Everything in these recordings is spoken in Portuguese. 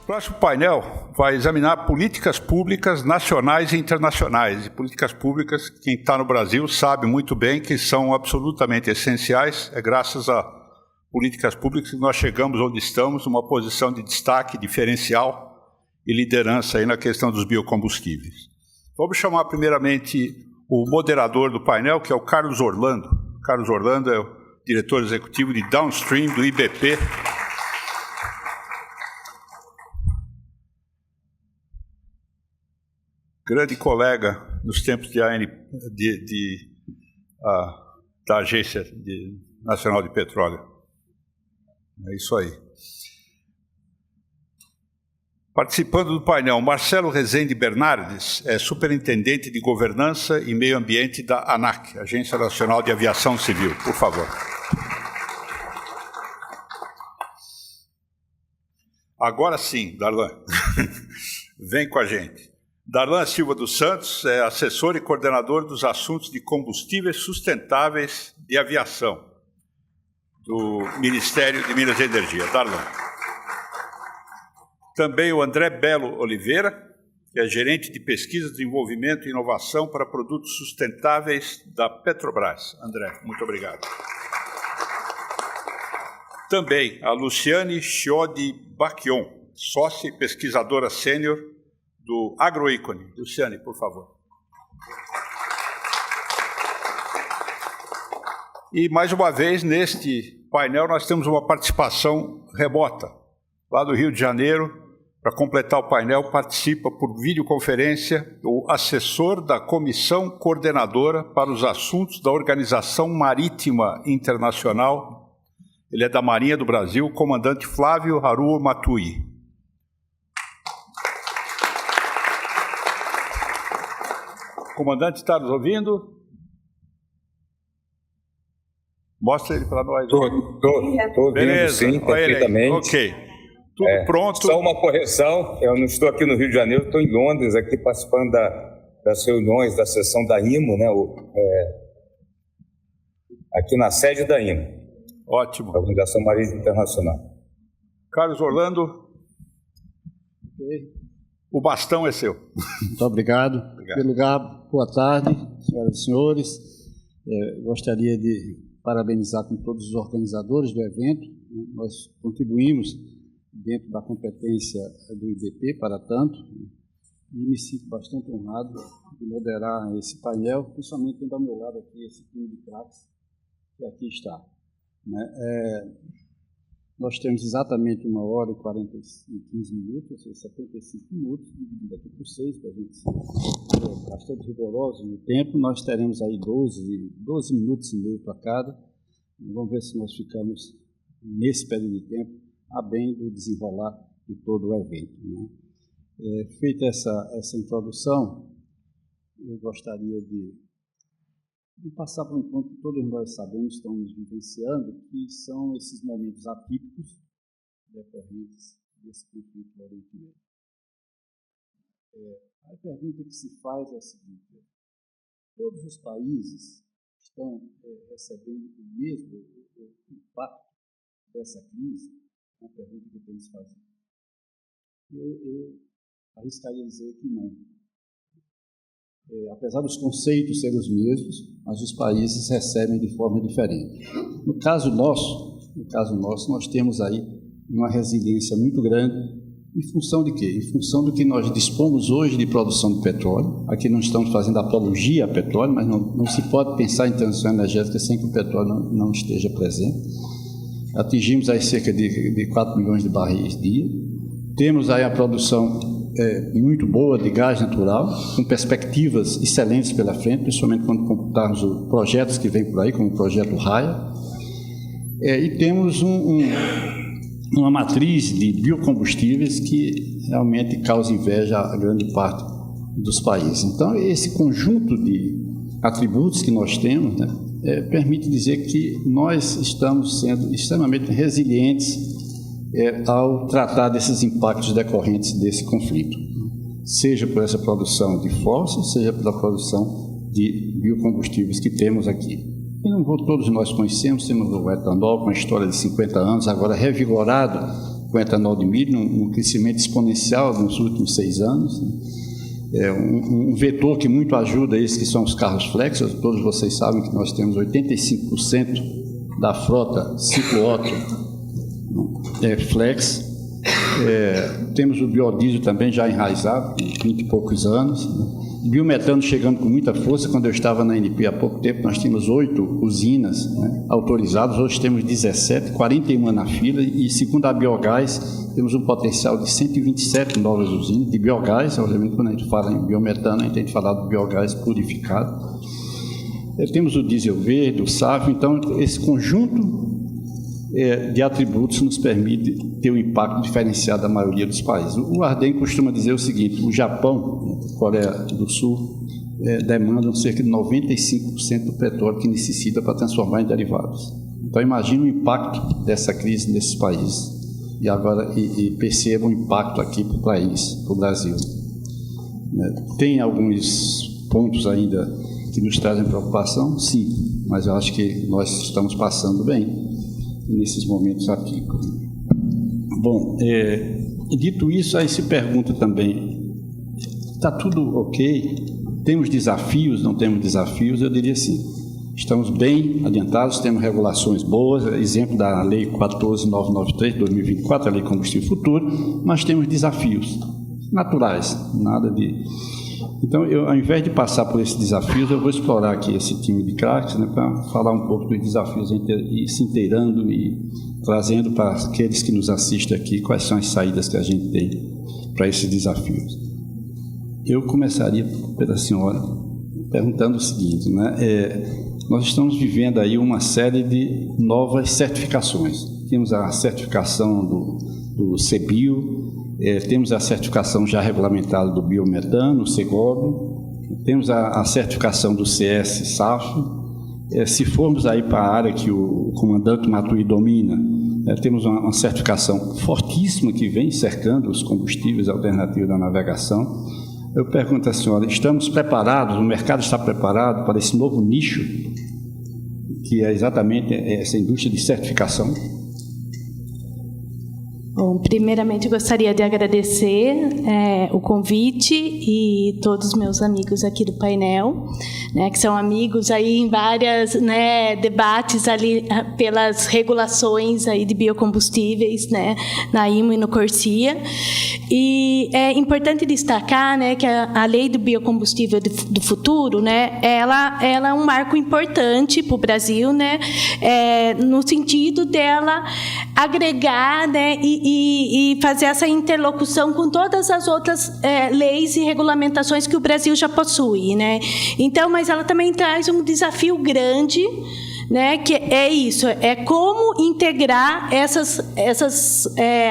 próximo painel vai examinar políticas públicas nacionais e internacionais. E políticas públicas, quem está no Brasil sabe muito bem que são absolutamente essenciais. É graças a políticas públicas que nós chegamos onde estamos, uma posição de destaque, diferencial e liderança aí na questão dos biocombustíveis. Vamos chamar primeiramente o moderador do painel, que é o Carlos Orlando. Carlos Orlando é o diretor executivo de Downstream do IBP. Grande colega nos tempos da Agência Nacional de Petróleo. É isso aí. Participando do painel, Marcelo Rezende Bernardes, é superintendente de Governança e Meio Ambiente da ANAC, Agência Nacional de Aviação Civil. Por favor. Agora sim, Darlan, vem com a gente. Darlan Silva dos Santos é assessor e coordenador dos assuntos de combustíveis sustentáveis de aviação do Ministério de Minas e Energia. Darlan. Também o André Belo Oliveira, que é gerente de pesquisa, desenvolvimento e inovação para produtos sustentáveis da Petrobras. André, muito obrigado. Também a Luciane Chiodi Bacchion, sócia e pesquisadora sênior do Agroícone. Luciane, por favor. E, mais uma vez, neste painel, nós temos uma participação remota. Lá do Rio de Janeiro, para completar o painel, participa por videoconferência o assessor da Comissão Coordenadora para os Assuntos da Organização Marítima Internacional. Ele é da Marinha do Brasil, o comandante Flávio Haruo Matui. Comandante, está nos ouvindo? Mostra ele para nós. Estou ouvindo, sim, perfeitamente. Ok, tudo pronto. Só uma correção, eu não estou aqui no Rio de Janeiro, estou em Londres, aqui participando das reuniões da sessão da IMO, né, aqui na sede da IMO. Ótimo. Organização Marítima Internacional. Carlos Orlando. O bastão é seu. Muito obrigado. Em primeiro lugar, boa tarde, senhoras e senhores. Gostaria de parabenizar com todos os organizadores do evento. Nós contribuímos dentro da competência do IBP para tanto, e me sinto bastante honrado de moderar esse painel, principalmente tendo ao meu lado aqui esse time de craques que aqui está. Nós temos exatamente 1 hora e 15 minutos, ou seja, 75 minutos, dividido aqui por 6, para a gente ser bastante rigoroso no tempo. Nós teremos aí 12 minutos e meio para cada. Vamos ver se nós ficamos, nesse período de tempo, a bem do desenrolar de todo o evento. Feita essa introdução, eu gostaria de passar por um ponto que todos nós sabemos, estamos vivenciando, que são esses momentos atípicos decorrentes desse conflito no Oriente Médio. A pergunta que se faz é a seguinte: todos os países estão recebendo o mesmo impacto dessa crise? É uma pergunta que temos que fazer. Eu arriscaria dizer que não. Apesar dos conceitos serem os mesmos, mas os países recebem de forma diferente. No caso nosso, nós temos aí uma resiliência muito grande. Em função de quê? Em função do que nós dispomos hoje de produção de petróleo. Aqui não estamos fazendo apologia a petróleo, mas não se pode pensar em transição energética sem que o petróleo não esteja presente. Atingimos aí cerca de 4 milhões de barris dia. Temos aí a produção muito boa de gás natural, com perspectivas excelentes pela frente, principalmente quando computarmos os projetos que vêm por aí, como o projeto Raia. E temos uma matriz de biocombustíveis que realmente causa inveja a grande parte dos países. Então, esse conjunto de atributos que nós temos, permite dizer que nós estamos sendo extremamente resilientes ao tratar desses impactos decorrentes desse conflito, seja por essa produção de fósseis, seja pela produção de biocombustíveis que temos aqui. E todos nós conhecemos, temos o etanol com a história de 50 anos, agora revigorado com etanol de milho, um crescimento exponencial nos últimos 6 anos. Um vetor que muito ajuda esses que são os carros flex. Todos vocês sabem que nós temos 85% da frota ciclo Otto flex. Temos o biodiesel também já enraizado, com 20 e poucos anos. Biometano chegando com muita força. Quando eu estava na ANP há pouco tempo, nós tínhamos 8 usinas, né, autorizadas. Hoje temos 17, 41 na fila, e segundo a Biogás, temos um potencial de 127 novas usinas de biogás. Obviamente, quando a gente fala em biometano, a gente tem que falar do biogás purificado. Temos o diesel verde, o SAF. Então, esse conjunto de atributos nos permite ter um impacto diferenciado da maioria dos países. O Ardem costuma dizer o seguinte: o Japão, a Coreia do Sul, demandam cerca de 95% do petróleo que necessita para transformar em derivados. Então, imagine o impacto dessa crise nesses países. E agora perceba o impacto aqui para o país, para o Brasil. Tem alguns pontos ainda que nos trazem preocupação? Sim, mas eu acho que nós estamos passando bem nesses momentos aqui. Bom, dito isso, aí se pergunta também, está tudo ok? Temos desafios, não temos desafios? Eu diria assim, estamos bem adiantados, temos regulações boas, exemplo da Lei 14.993 de 2024, a Lei Combustível Futuro, mas temos desafios naturais, nada de... Então, ao invés de passar por esses desafios, eu vou explorar aqui esse time de craques, né, para falar um pouco dos desafios e se inteirando e trazendo para aqueles que nos assistem aqui quais são as saídas que a gente tem para esses desafios. Eu começaria pela senhora perguntando o seguinte, né, nós estamos vivendo aí uma série de novas certificações. Temos a certificação do CBio, temos a certificação já regulamentada do biometano, o Segob, temos a certificação do CS SAF. Se formos aí para a área que o comandante Matui domina, temos uma certificação fortíssima que vem cercando os combustíveis alternativos da navegação. Eu pergunto à senhora, estamos preparados, o mercado está preparado para esse novo nicho, que é exatamente essa indústria de certificação? Bom, primeiramente gostaria de agradecer o convite e todos os meus amigos aqui do painel, né, que são amigos aí em várias, né, debates ali pelas regulações aí de biocombustíveis, né, na IMO e no Corsia. E é importante destacar, né, que a lei do biocombustível do futuro, né, ela é um marco importante para o Brasil, né, no sentido dela agregar, né, e fazer essa interlocução com todas as outras leis e regulamentações que o Brasil já possui, né? Então, mas ela também traz um desafio grande, né, que é isso, é como integrar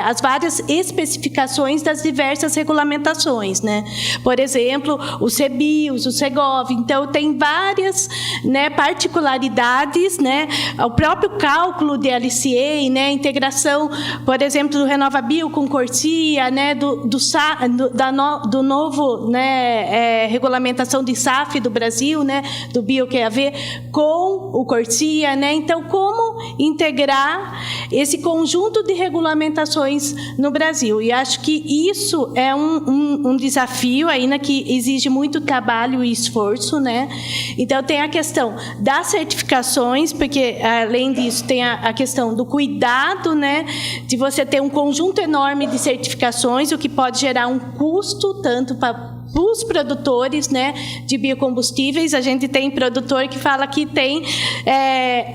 as várias especificações das diversas regulamentações, né? Por exemplo, o CBIOS, o Segov, então tem várias, né, particularidades, né? O próprio cálculo de LCA, né, integração, por exemplo, do RenovaBio com Corsia, né, do novo, né, regulamentação de SAF do Brasil, né, do BioQAV com o Corsia, né? Então, como integrar esse conjunto de regulamentações no Brasil? E acho que isso é um desafio ainda que exige muito trabalho e esforço, né? Então, tem a questão das certificações, porque, além disso, tem a questão do cuidado, né, de você ter um conjunto enorme de certificações, o que pode gerar um custo tanto para os produtores, né, de biocombustíveis. A gente tem produtor que fala que tem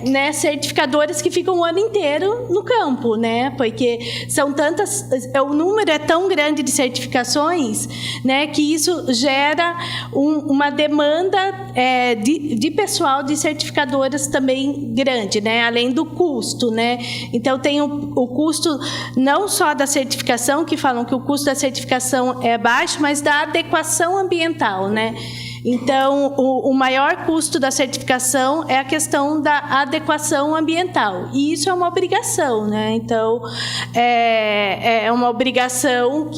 né, certificadores que ficam o ano inteiro no campo, né, porque são tantas, o número é tão grande de certificações, né, que isso gera uma demanda de pessoal de certificadoras também grande, né, além do custo, né. Então tem o custo não só da certificação, que falam que o custo da certificação é baixo, mas da adequação ambiental, né? Então, o maior custo da certificação é a questão da adequação ambiental. E isso é uma obrigação, né? Então, é uma obrigação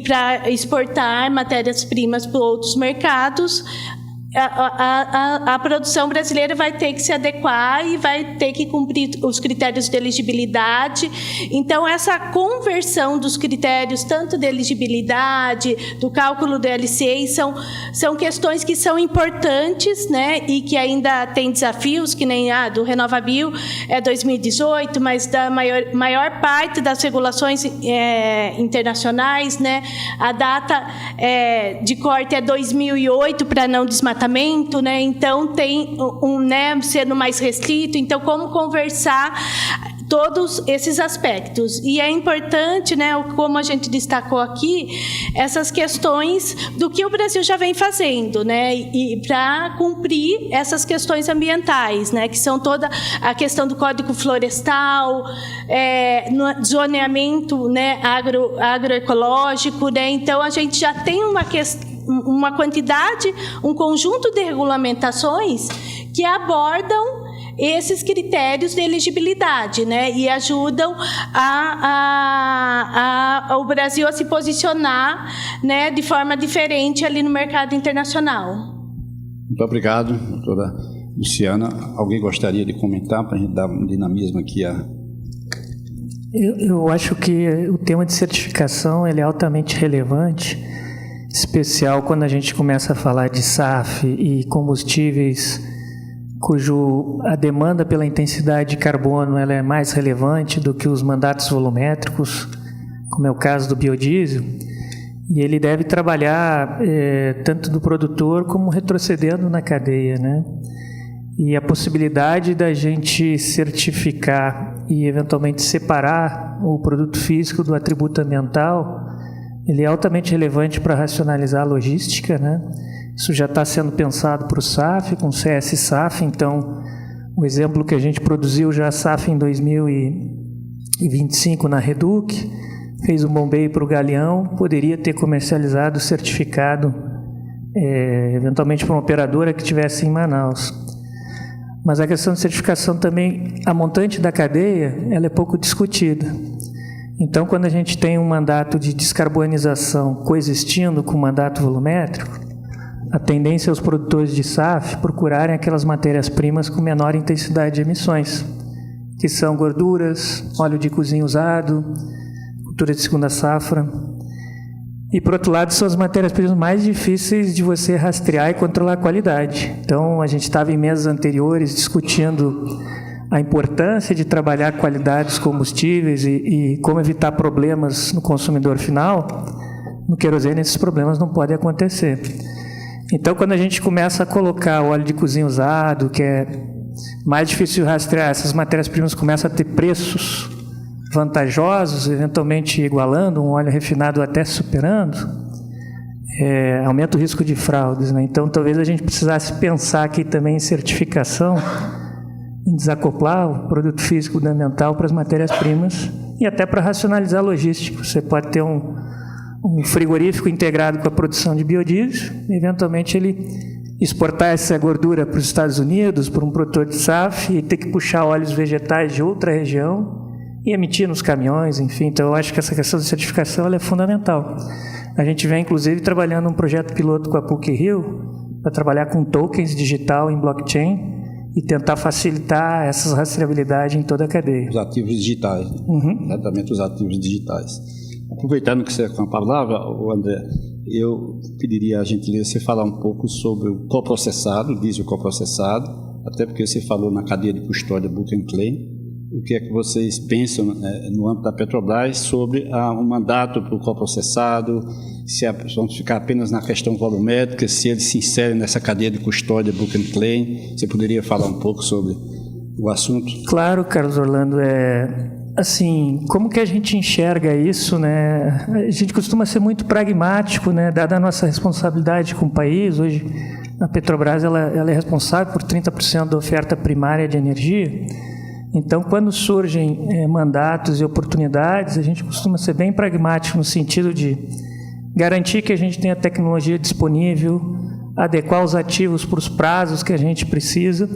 para exportar matérias-primas para outros mercados, a produção brasileira vai ter que se adequar e vai ter que cumprir os critérios de elegibilidade. Então, essa conversão dos critérios, tanto de elegibilidade, do cálculo do LCI, são questões que são importantes, né, e que ainda tem desafios, que nem a do RenovaBio é 2018, mas da maior parte das regulações internacionais, né, a data de corte é 2008 para não desmatamento, né? Então tem né, sendo mais restrito. Então, como conversar todos esses aspectos? E é importante, né, como a gente destacou aqui, essas questões do que o Brasil já vem fazendo, né, e para cumprir essas questões ambientais, né, que são toda a questão do Código Florestal, no zoneamento, né, agroecológico, né? Então a gente já tem uma quantidade, um conjunto de regulamentações que abordam esses critérios de elegibilidade, né, e ajudam o Brasil a se posicionar, né, de forma diferente ali no mercado internacional. Muito obrigado, doutora Luciana. Alguém gostaria de comentar para a gente dar um dinamismo aqui? Eu acho que o tema de certificação ele é altamente relevante, especial quando a gente começa a falar de SAF e combustíveis a demanda pela intensidade de carbono ela é mais relevante do que os mandatos volumétricos, como é o caso do biodiesel, e ele deve trabalhar tanto do produtor como retrocedendo na cadeia, né? E a possibilidade da gente certificar e eventualmente separar o produto físico do atributo ambiental, ele é altamente relevante para racionalizar a logística, né? Isso já está sendo pensado para o SAF, com o CS-SAF. Então, o exemplo que a gente produziu já SAF em 2025 na Reduc, fez um bombeio para o Galeão, poderia ter comercializado o certificado, eventualmente para uma operadora que estivesse em Manaus. Mas a questão de certificação também, a montante da cadeia, ela é pouco discutida. Então, quando a gente tem um mandato de descarbonização coexistindo com o mandato volumétrico, a tendência é os produtores de SAF procurarem aquelas matérias-primas com menor intensidade de emissões, que são gorduras, óleo de cozinha usado, cultura de segunda safra. E, por outro lado, são as matérias-primas mais difíceis de você rastrear e controlar a qualidade. Então, a gente estava em meses anteriores discutindo a importância de trabalhar a qualidade dos combustíveis e como evitar problemas no consumidor final. No querosene, esses problemas não podem acontecer. Então, quando a gente começa a colocar o óleo de cozinha usado, que é mais difícil de rastrear, essas matérias-primas começam a ter preços vantajosos, eventualmente igualando, um óleo refinado até superando, aumenta o risco de fraudes, né? Então, talvez a gente precisasse pensar aqui também em certificação, em desacoplar o produto físico do ambiental para as matérias-primas e até para racionalizar a logística. Você pode ter um frigorífico integrado com a produção de biodiesel, eventualmente ele exportar essa gordura para os Estados Unidos, para um produtor de SAF, e ter que puxar óleos vegetais de outra região e emitir nos caminhões, enfim. Então, eu acho que essa questão de certificação ela é fundamental. A gente vem, inclusive, trabalhando um projeto piloto com a PUC-Rio para trabalhar com tokens digital em blockchain e tentar facilitar essa rastreabilidade em toda a cadeia. Os ativos digitais. Exatamente, os ativos digitais. Aproveitando que você é com a palavra, André, eu pediria a gentileza você falar um pouco sobre o coprocessado, diesel coprocessado, até porque você falou na cadeia de custódia Book and Claim. O que é que vocês pensam no âmbito da Petrobras sobre um mandato para o coprocessado, se vamos ficar apenas na questão volumétrica, se ele se insere nessa cadeia de custódia Book and Claim? Você poderia falar um pouco sobre o assunto? Claro, Carlos Orlando. Assim, como que a gente enxerga isso, né? A gente costuma ser muito pragmático, né? Dada a nossa responsabilidade com o país. Hoje, a Petrobras ela é responsável por 30% da oferta primária de energia. Então, quando surgem mandatos e oportunidades, a gente costuma ser bem pragmático no sentido de garantir que a gente tenha tecnologia disponível, adequar os ativos para os prazos que a gente precisa.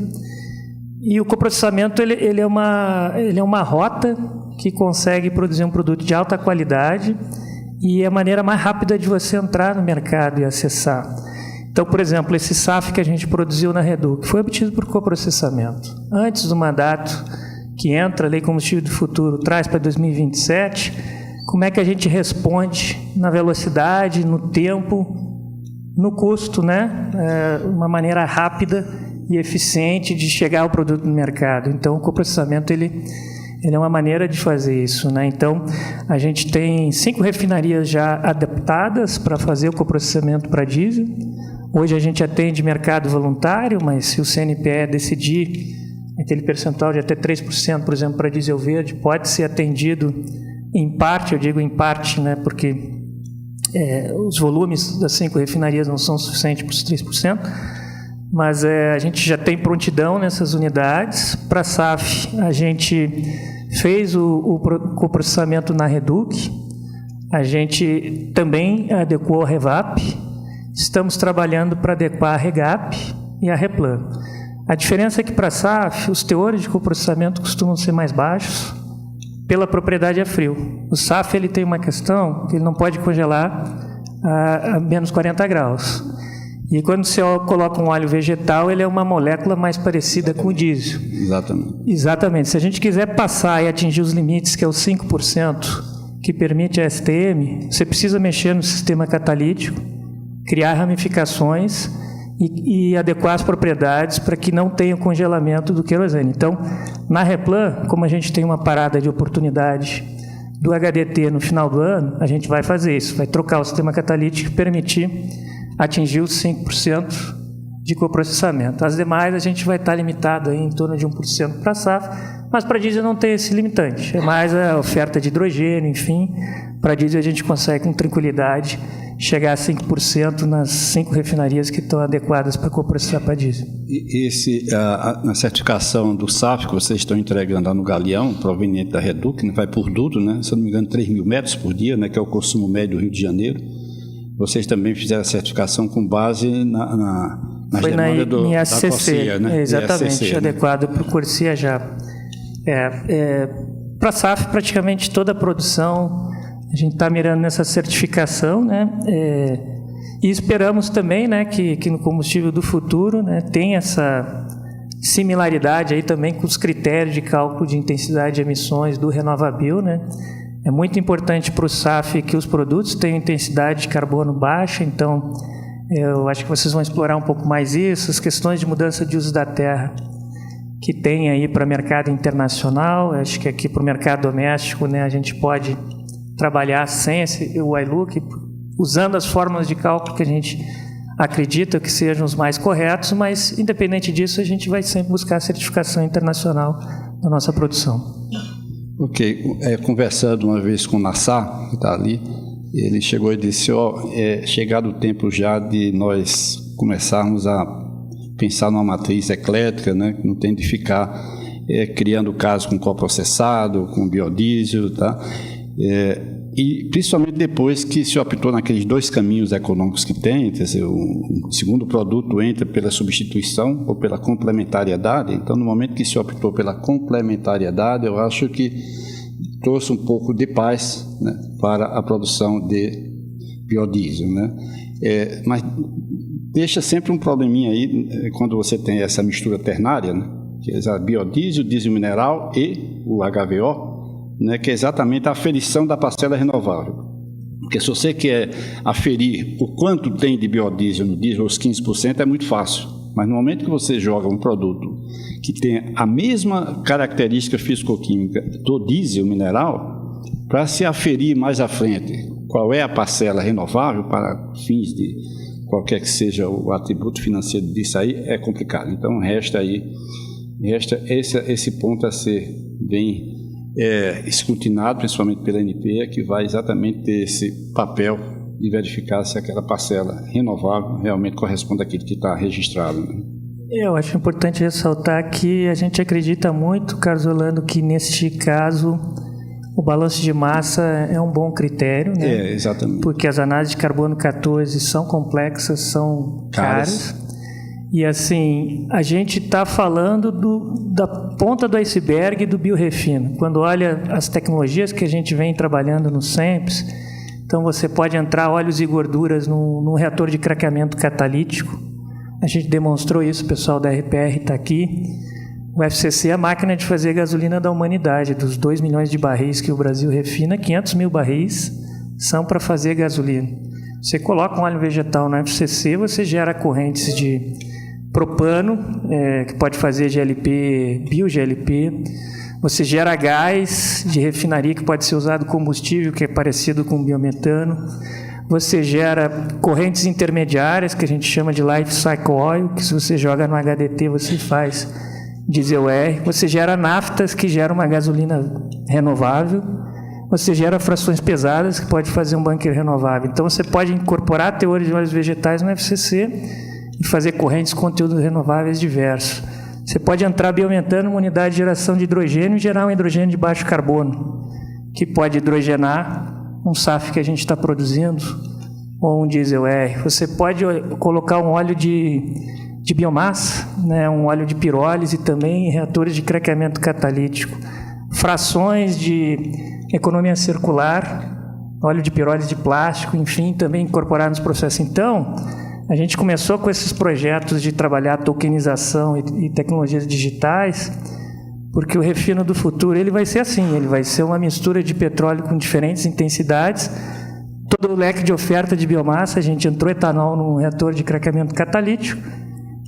E o coprocessamento ele é uma rota que consegue produzir um produto de alta qualidade e é a maneira mais rápida de você entrar no mercado e acessar. Então, por exemplo, esse SAF que a gente produziu na Reduc foi obtido por coprocessamento. Antes do mandato que entra, a Lei Combustível do Futuro traz para 2027, como é que a gente responde na velocidade, no tempo, no custo, né? Uma maneira rápida e eficiente de chegar ao produto no mercado. Então, o coprocessamento ele é uma maneira de fazer isso, né? Então, a gente tem 5 refinarias já adaptadas para fazer o coprocessamento para diesel. Hoje a gente atende mercado voluntário, mas se o CNPE decidir aquele percentual de até 3%, por exemplo, para diesel verde, pode ser atendido em parte, eu digo em parte, né? Porque os volumes das 5 refinarias não são suficientes para os 3%, mas a gente já tem prontidão nessas unidades. Para a SAF, a gente fez o coprocessamento na Reduc, a gente também adequou a Revap, estamos trabalhando para adequar a Regap e a Replan. A diferença é que para a SAF, os teores de coprocessamento costumam ser mais baixos pela propriedade a frio. O SAF ele tem uma questão que ele não pode congelar a menos 40 graus. E quando você coloca um óleo vegetal, ele é uma molécula mais parecida com o diesel. Exatamente. Se a gente quiser passar e atingir os limites, que é os 5%, que permite a STM, você precisa mexer no sistema catalítico, criar ramificações e adequar as propriedades para que não tenha o congelamento do querosene. Então, na Replan, como a gente tem uma parada de oportunidade do HDT no final do ano, a gente vai fazer isso, vai trocar o sistema catalítico e permitir atingir os 5% de coprocessamento. As demais a gente vai estar limitado aí em torno de 1% para a SAF, mas para diesel não tem esse limitante, é mais a oferta de hidrogênio, enfim. Para diesel a gente consegue com tranquilidade chegar a 5% nas 5 refinarias que estão adequadas para coprocessar para diesel. E a certificação do SAF que vocês estão entregando lá no Galeão, proveniente da Reduc, vai por duto, né? Se eu não me engano, 3.000 metros por dia, né? Que é o consumo médio do Rio de Janeiro. Vocês também fizeram a certificação com base nas demandas da Corsia, né? Exatamente, IACC, adequado para o Corsia já. Para a SAF, praticamente toda a produção, a gente está mirando nessa certificação, né? E esperamos também, né, que no combustível do futuro, né, tenha essa similaridade aí também com os critérios de cálculo de intensidade de emissões do RenovaBio, né? É muito importante para o SAF que os produtos tenham intensidade de carbono baixa, então eu acho que vocês vão explorar um pouco mais isso, as questões de mudança de uso da terra que tem aí para o mercado internacional. Acho que aqui para o mercado doméstico, né, a gente pode trabalhar sem o iLook, usando as fórmulas de cálculo que a gente acredita que sejam os mais corretos, mas independente disso a gente vai sempre buscar a certificação internacional da nossa produção. Ok, conversando uma vez com o Nassar, que está ali, ele chegou e disse, chegado o tempo já de nós começarmos a pensar numa matriz eclética, né, que não tem de ficar criando casos com coprocessado, com biodiesel, tá? E principalmente depois que se optou naqueles 2 caminhos econômicos que tem, quer dizer, o segundo produto entra pela substituição ou pela complementariedade. Então, no momento que se optou pela complementariedade, eu acho que trouxe um pouco de paz, né, para a produção de biodiesel, né? Mas deixa sempre um probleminha aí quando você tem essa mistura ternária, né, que é biodiesel, diesel mineral e o HVO, né, que é exatamente a aferição da parcela renovável. Porque se você quer aferir o quanto tem de biodiesel no diesel, os 15%, é muito fácil. Mas no momento que você joga um produto que tem a mesma característica físico-química do diesel mineral, para se aferir mais à frente qual é a parcela renovável para fins de qualquer que seja o atributo financeiro disso aí, é complicado. Então resta esse ponto a ser bem escrutinado, principalmente pela ANP, que vai exatamente ter esse papel de verificar se aquela parcela renovável realmente corresponde àquilo que está registrado, né? Eu acho importante ressaltar que a gente acredita muito, Carlos Orlando, que neste caso o balanço de massa é um bom critério, né? Exatamente. Porque as análises de carbono 14 são complexas, são caras. E assim, a gente está falando da ponta do iceberg do biorefino. Quando olha as tecnologias que a gente vem trabalhando no SEMPS, Então, você pode entrar óleos e gorduras num reator de craqueamento catalítico. A gente demonstrou isso, o pessoal da RPR está aqui. O FCC é a máquina de fazer gasolina da humanidade. Dos 2 milhões de barris que o Brasil refina, 500 mil barris são para fazer gasolina. Você coloca um óleo vegetal no FCC, você gera correntes de propano, que pode fazer GLP, bio-GLP. Você gera gás de refinaria que pode ser usado combustível, que é parecido com biometano. Você gera correntes intermediárias, que a gente chama de life cycle oil, que se você joga no HDT, você faz diesel R. Você gera naftas, que gera uma gasolina renovável. Você gera frações pesadas, que pode fazer um bunker renovável. Então, você pode incorporar teores de óleos vegetais no FCC e fazer correntes com conteúdos renováveis diversos. Você pode entrar biometano numa unidade de geração de hidrogênio e gerar um hidrogênio de baixo carbono, que pode hidrogenar um SAF que a gente está produzindo, ou um diesel R. Você pode colocar um óleo de biomassa, né, um óleo de pirólise também em reatores de craqueamento catalítico. Frações de economia circular, óleo de pirólise de plástico, enfim, também incorporar nos processos. Então, a gente começou com esses projetos de trabalhar tokenização e tecnologias digitais, porque o refino do futuro ele vai ser assim, ele vai ser uma mistura de petróleo com diferentes intensidades. Todo o leque de oferta de biomassa, a gente entrou etanol num reator de craqueamento catalítico,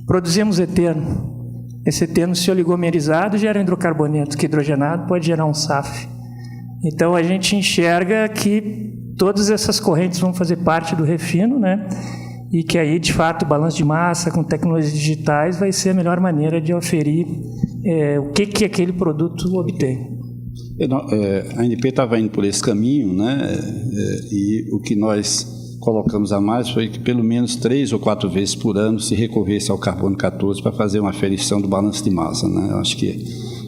produzimos eteno. Esse eteno, se oligomerizado, gera hidrocarboneto, que hidrogenado pode gerar um SAF. Então, a gente enxerga que todas essas correntes vão fazer parte do refino, né? E que aí, de fato, o balanço de massa com tecnologias digitais vai ser a melhor maneira de oferir o que aquele produto obtém. A ANP estava indo por esse caminho, né? E o que nós colocamos a mais foi que pelo menos 3 ou 4 vezes por ano se recorresse ao carbono 14 para fazer uma aferição do balanço de massa, né? Eu acho que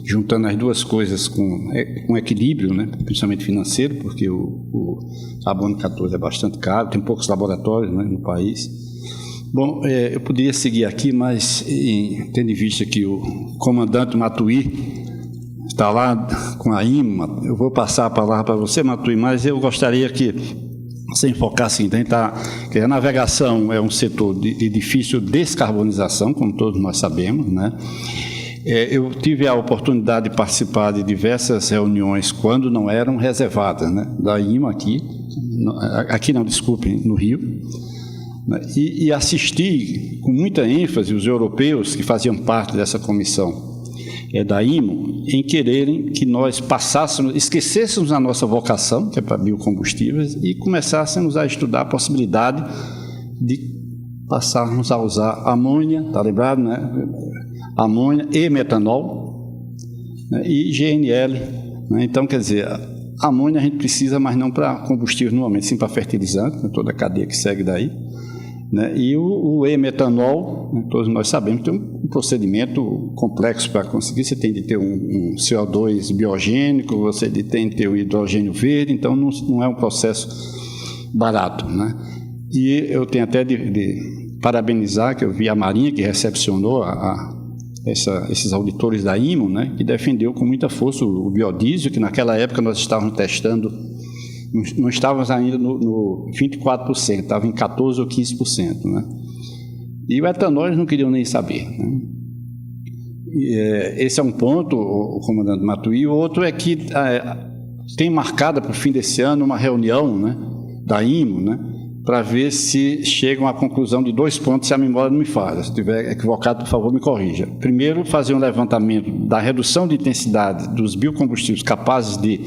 juntando as duas coisas com equilíbrio, né, principalmente financeiro, porque o carbono 14 é bastante caro, tem poucos laboratórios, né, no país. Bom, eu poderia seguir aqui, mas tendo em vista que o comandante Matuí está lá com a IMA, eu vou passar a palavra para você, Matuí, mas eu gostaria que você enfocasse assim, que a navegação é um setor de difícil descarbonização, como todos nós sabemos, né? Eu tive a oportunidade de participar de diversas reuniões quando não eram reservadas, né? Da IMA no Rio, né? E assisti com muita ênfase os europeus que faziam parte dessa comissão da IMO em quererem que nós esquecêssemos a nossa vocação, que é para biocombustíveis, e começássemos a estudar a possibilidade de passarmos a usar amônia, está lembrado, né? Amônia e metanol, né? E GNL, né? Então, quer dizer, a amônia a gente precisa, mas não para combustível normalmente, sim para fertilizante, né? Toda a cadeia que segue daí, né? E o e-metanol, né? Todos nós sabemos que tem um procedimento complexo para conseguir. Você tem de ter um CO2 biogênico, você tem de ter o hidrogênio verde, então não é um processo barato, né? E eu tenho até de parabenizar, que eu vi a Marinha, que recepcionou esses auditores da IMO, né, que defendeu com muita força o biodiesel, que naquela época nós estávamos testando, não estávamos ainda no 24%, estava em 14% ou 15%. Né? E o etanol eles não queriam nem saber. Né? Esse é um ponto, o comandante Matuí. O outro é que tem marcada para o fim desse ano uma reunião, né, da IMO, né, para ver se chegam à conclusão de 2 pontos, se a memória não me falha. Se estiver equivocado, por favor, me corrija. Primeiro, fazer um levantamento da redução de intensidade dos biocombustíveis capazes de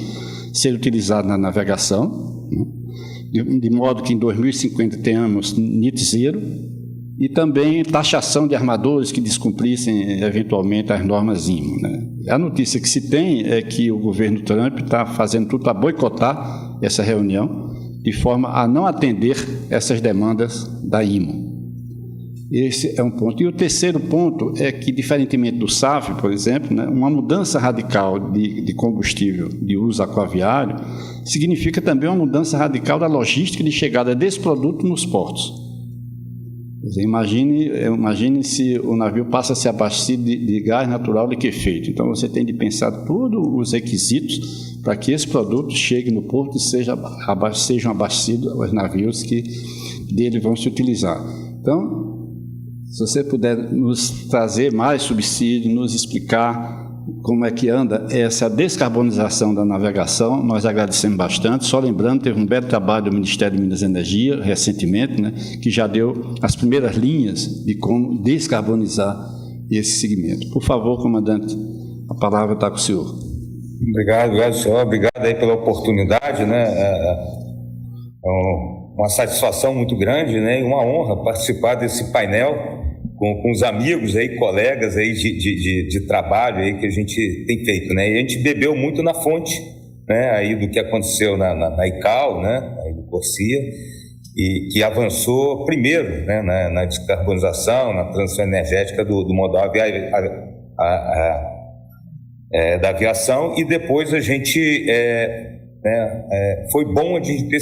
ser utilizados na navegação, né? De modo que em 2050 tenhamos NIT zero, e também taxação de armadores que descumprissem eventualmente as normas IMO. Né? A notícia que se tem é que o governo Trump está fazendo tudo para boicotar essa reunião, de forma a não atender essas demandas da IMO. Esse é um ponto. E o terceiro ponto é que, diferentemente do SAF, por exemplo, né, uma mudança radical de combustível de uso aquaviário significa também uma mudança radical da logística de chegada desse produto nos portos. Imagine se o navio passa a ser abastecido de gás natural liquefeito. Então, você tem de pensar todos os requisitos para que esse produto chegue no porto e sejam abastecidos os navios que dele vão se utilizar. Então, se você puder nos trazer mais subsídio, nos explicar como é que anda essa descarbonização da navegação, nós agradecemos bastante. Só lembrando, teve um belo trabalho do Ministério de Minas e Energia, recentemente, né, que já deu as primeiras linhas de como descarbonizar esse segmento. Por favor, comandante, a palavra está com o senhor. Obrigado, senhor. Obrigado aí pela oportunidade, né? Uma satisfação muito grande, né? E uma honra participar desse painel com os amigos aí, colegas aí de trabalho aí que a gente tem feito, né? E a gente bebeu muito na fonte, né? Aí do que aconteceu na ICAO, né? Aí do Corsia, e que avançou primeiro, né? Na descarbonização, na transição energética do modal da aviação, e depois a gente foi bom a gente ter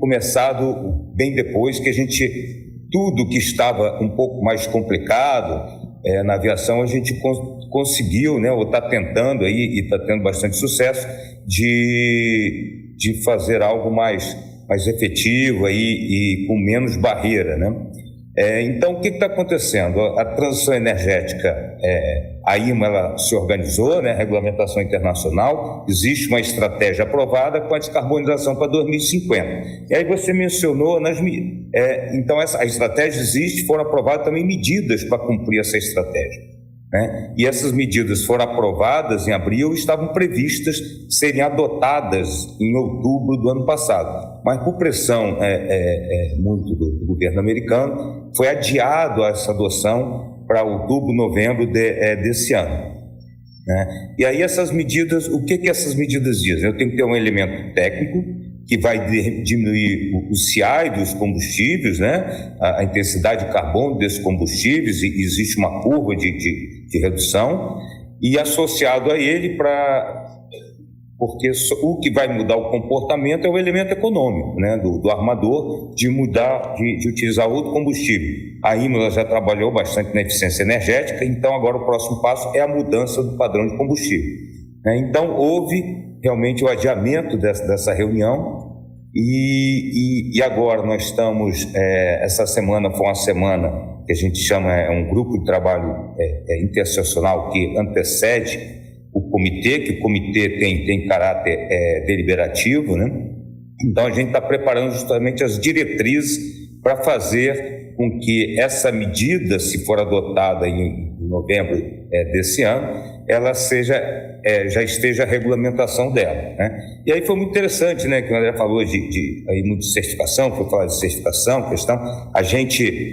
começado bem depois, que a gente tudo que estava um pouco mais complicado na aviação, a gente conseguiu, né, ou está tentando aí, e está tendo bastante sucesso, de fazer algo mais efetivo aí, e com menos barreira, né? Então, o que está acontecendo? A transição energética, a IMO, ela se organizou, né, regulamentação internacional, existe uma estratégia aprovada com a descarbonização para 2050. E aí você mencionou, então a estratégia existe, foram aprovadas também medidas para cumprir essa estratégia, né? E essas medidas foram aprovadas em abril e estavam previstas serem adotadas em outubro do ano passado. Mas por pressão muito do governo americano, foi adiado essa adoção para outubro, novembro desse ano, né? E aí essas medidas, o que essas medidas dizem? Eu tenho que ter um elemento técnico que vai diminuir o CI dos combustíveis, né? A intensidade de carbono desses combustíveis, e existe uma curva de redução, e associado a ele porque o que vai mudar o comportamento é o elemento econômico, né, do armador, de utilizar outro combustível. A IMO já trabalhou bastante na eficiência energética, então agora o próximo passo é a mudança do padrão de combustível, né? Então houve realmente o adiamento dessa reunião, e agora nós estamos, essa semana foi uma semana que a gente chama, um grupo de trabalho interseccional que antecede o comitê, que o comitê tem caráter deliberativo, né? Então a gente está preparando justamente as diretrizes para fazer com que essa medida, se for adotada em novembro desse ano, ela já esteja a regulamentação dela, né? E aí foi muito interessante, né, que o André falou de certificação, foi falar de certificação, questão.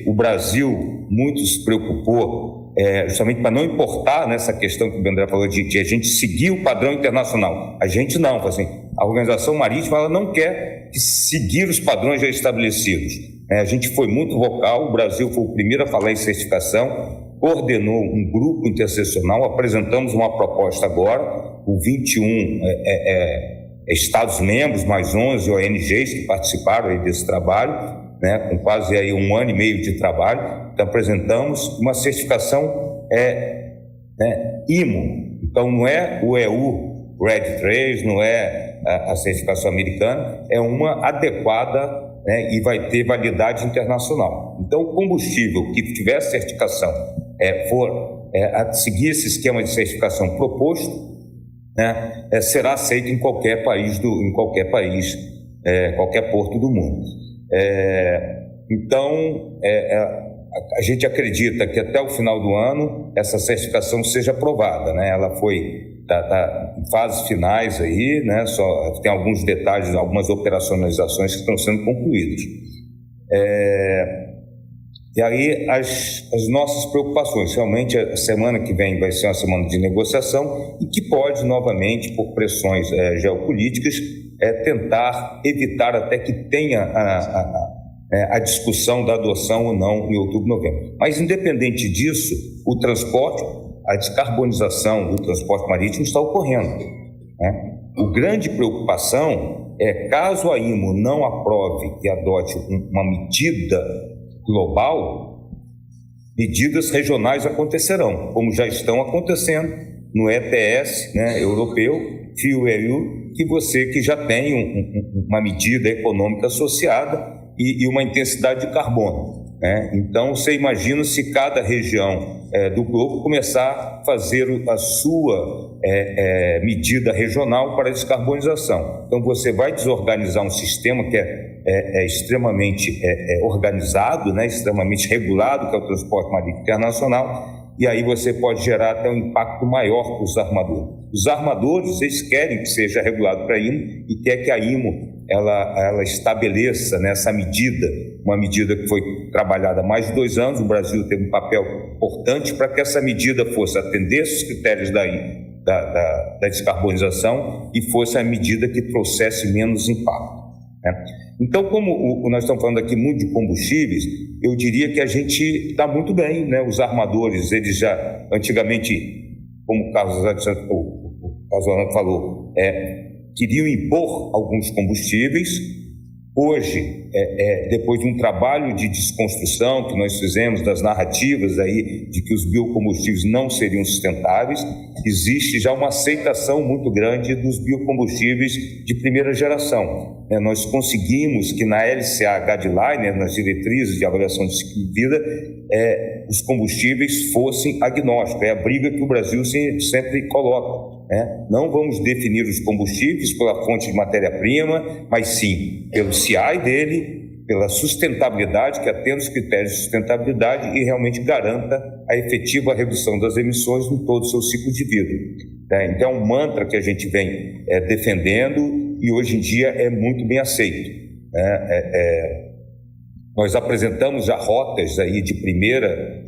O Brasil muito se preocupou justamente para não importar nessa questão que o André falou de a gente seguir o padrão internacional. A gente não, assim, a Organização Marítima, ela não quer seguir os padrões já estabelecidos. A gente foi muito vocal, o Brasil foi o primeiro a falar em certificação, coordenou um grupo interseccional, apresentamos uma proposta agora, com 21 Estados-membros, mais 11 ONGs que participaram aí desse trabalho, né, com quase aí 1 ano e meio de trabalho. Então apresentamos uma certificação IMO, então não é o EU RED 3, não é a certificação americana, é uma adequada, né, e vai ter validade internacional. Então o combustível que tiver certificação for seguir esse esquema de certificação proposto, né, será aceito em qualquer país, qualquer porto do mundo. Então, a gente acredita que até o final do ano essa certificação seja aprovada, né? Ela está em fases finais aí, né? Só tem alguns detalhes, algumas operacionalizações que estão sendo concluídas. E aí as nossas preocupações, realmente a semana que vem vai ser uma semana de negociação e que pode novamente, por pressões geopolíticas, tentar evitar até que tenha a discussão da adoção ou não em outubro, novembro. Mas independente disso, o transporte, a descarbonização do transporte marítimo está ocorrendo, né? A grande preocupação é, caso a IMO não aprove e adote uma medida global, medidas regionais acontecerão, como já estão acontecendo no ETS, né, europeu, FuelEU, que já tem uma medida econômica associada e uma intensidade de carbono, né? Então, você imagina se cada região do globo começar a fazer a sua medida regional para a descarbonização. Então, você vai desorganizar um sistema que é extremamente organizado, né, extremamente regulado, que é o transporte marítimo internacional, e aí você pode gerar até um impacto maior para os armadores. Os armadores, eles querem que seja regulado para a IMO e quer que a IMO ela estabeleça, né, essa medida, uma medida que foi trabalhada há mais de 2 anos. O Brasil teve um papel importante para que essa medida fosse atender os critérios da descarbonização e fosse a medida que trouxesse menos impacto, né? Então, como nós estamos falando aqui muito de combustíveis, eu diria que a gente está muito bem, né? Os armadores, eles já, antigamente, como o Carlos Orlando falou, queriam impor alguns combustíveis. Hoje, depois de um trabalho de desconstrução que nós fizemos das narrativas aí de que os biocombustíveis não seriam sustentáveis, existe já uma aceitação muito grande dos biocombustíveis de primeira geração. Nós conseguimos que na LCA Guideline, nas diretrizes de avaliação de ciclo de vida, os combustíveis fossem agnósticos. É a briga que o Brasil sempre coloca. Não vamos definir os combustíveis pela fonte de matéria-prima, mas sim pelo CI dele, pela sustentabilidade, que atenda os critérios de sustentabilidade e realmente garanta a efetiva redução das emissões em todo o seu ciclo de vida. Então é um mantra que a gente vem defendendo e hoje em dia é muito bem aceito. Nós apresentamos já rotas aí de primeira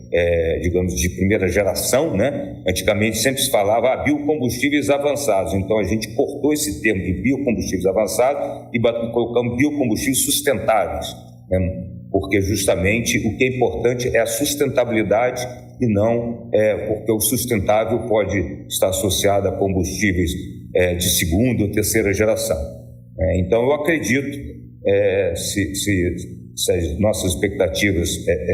geração, né? Antigamente sempre se falava biocombustíveis avançados, então a gente cortou esse termo de biocombustíveis avançados e colocamos biocombustíveis sustentáveis, né? Porque justamente o que é importante é a sustentabilidade e não porque o sustentável pode estar associado a combustíveis de segunda ou terceira geração. Então eu acredito, se as nossas expectativas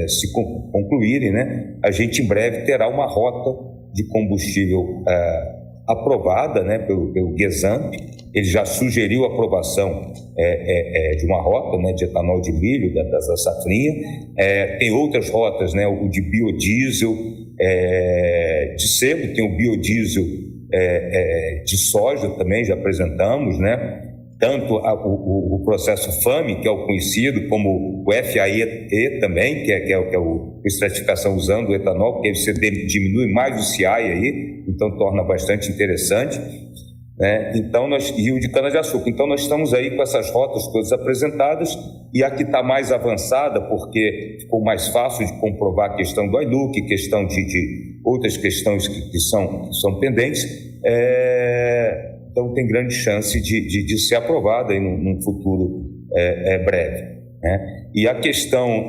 se concluírem, né, a gente em breve terá uma rota de combustível aprovada, né, pelo GESAMP. Ele já sugeriu a aprovação de uma rota, né, de etanol de milho, da safrinha. Tem outras rotas, né, o de biodiesel de sebo, tem o biodiesel de soja também, já apresentamos, né? Tanto o processo FAME, que é o conhecido, como o FAE também, que é a estratificação usando o etanol, porque você diminui mais o CI aí, então torna bastante interessante, né? E o de cana-de-açúcar. Então nós estamos aí com essas rotas todas apresentadas, e a que está mais avançada, porque ficou mais fácil de comprovar a questão do ILUC, questão de outras questões que são pendentes, então tem grande chance de ser aprovada aí num futuro breve, né? E a questão,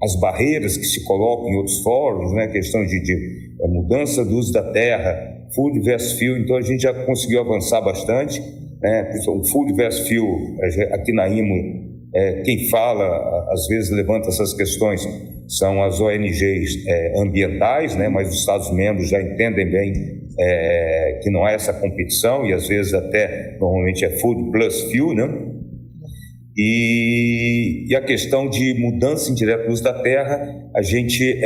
as barreiras que se colocam em outros fóruns, né? A questão de mudança do uso da terra, food versus fuel, então a gente já conseguiu avançar bastante, né? O food versus fuel, aqui na IMO, quem fala, às vezes levanta essas questões, são as ONGs ambientais, né? Mas os Estados-membros já entendem bem que não há essa competição, e às vezes até normalmente é food plus fuel, né? E a questão de mudança indireta do uso da terra, a gente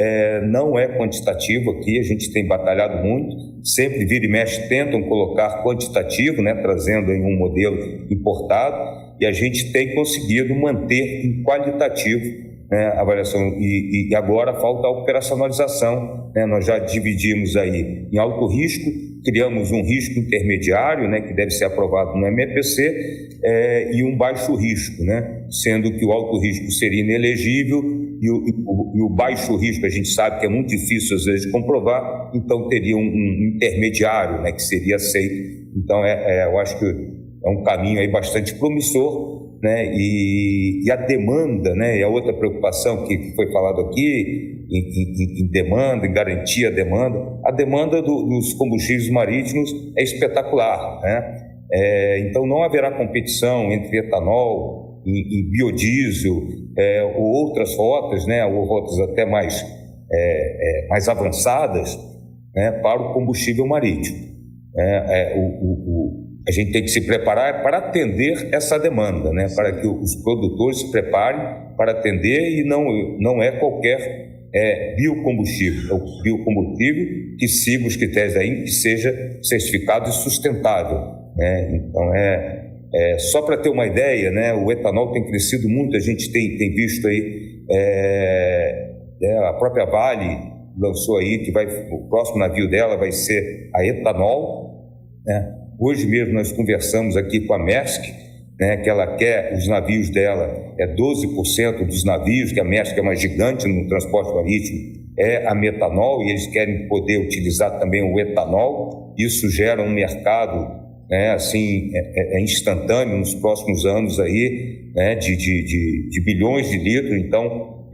não é quantitativo aqui, a gente tem batalhado muito, sempre vira e mexe tentam colocar quantitativo, né, trazendo aí um modelo importado, e a gente tem conseguido manter em qualitativo, né, a avaliação, e agora falta a operacionalização, né? Nós já dividimos aí em alto risco, criamos um risco intermediário, né, que deve ser aprovado no MEPC, e um baixo risco, né, sendo que o alto risco seria inelegível e o baixo risco a gente sabe que é muito difícil às vezes de comprovar, então teria um intermediário, né, que seria aceito. Então eu acho que é um caminho aí bastante promissor, né, e a demanda, né, e a outra preocupação que foi falado aqui, em demanda, em garantir a demanda dos combustíveis marítimos é espetacular, né? Então não haverá competição entre etanol em biodiesel, ou outras rotas, né, ou rotas até mais avançadas, né, para o combustível marítimo. A gente tem que se preparar para atender essa demanda, né, para que os produtores se preparem para atender, e não é qualquer biocombustível, é o biocombustível que siga os critérios da INPE, que seja certificado e sustentável, né? Então, só para ter uma ideia, né, o etanol tem crescido muito, a gente tem visto aí, a própria Vale lançou aí que o próximo navio dela vai ser a etanol, né? Hoje mesmo nós conversamos aqui com a Maersk, né, que ela quer, os navios dela, 12% dos navios, que a Maersk é uma gigante no transporte marítimo, é a metanol, e eles querem poder utilizar também o etanol. Isso gera um mercado, né, assim, instantâneo nos próximos anos aí, né, de bilhões de litros. Então,